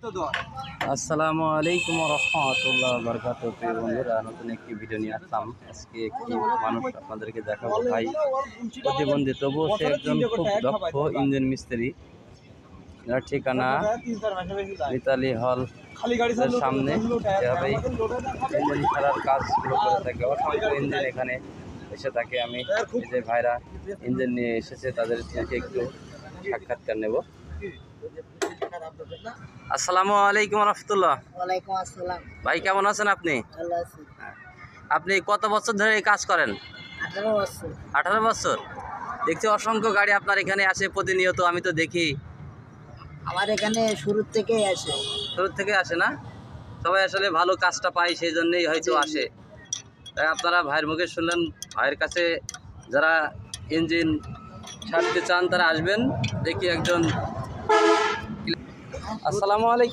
আসসালামু আলাইকুম রহমতুল্লাহ বারকাতুহু। প্রিয় বন্ধুরা, নতুন একটি ভিডিও নিয়ে আসলাম। আজকে একটি মানুষ আপনাদেরকে দেখাবো। ভাই প্রতিবন্ধী, তবুও সে একজন খুব দক্ষ ইঞ্জিন মিস্ত্রি। এর ঠিকানা মিতালি হল সামনে। এভাবে ইঞ্জিন ছাড়ার কাজগুলো করে থাকে। অসংখ্য ইঞ্জিন এখানে এসে থাকে। আমি এই যে ভাইরা ইঞ্জিন নিয়ে এসেছে, তাদের থেকে একটু সাক্ষাৎকার নেব। আসসালামু আলাইকুম রহমতুল্লাহ। ওয়ালাইকুম আসসালাম। ভাই কেমন আছেন আপনি? ভালো আছি। আপনি কত বছর ধরে এই কাজ করেন? 18 বছর। 18 বছর। দেখছি অসংখ্য গাড়ি আপনার এখানে আসে প্রতিনিয়ত, আমি তো দেখি। আমার এখানে শুরুর থেকেই আসে। শুরু থেকে আসে না? সবাই আসলে ভালো কাজটা পায়, সেই জন্যই হয়তো আসে। তাই আপনারা ভাইয়ের মুখে শুনলেন। ভাইয়ের কাছে যারা ইঞ্জিন ছাড়তে চান তারা আসবেন। দেখি একজন। আসসালামু আলাইকুম।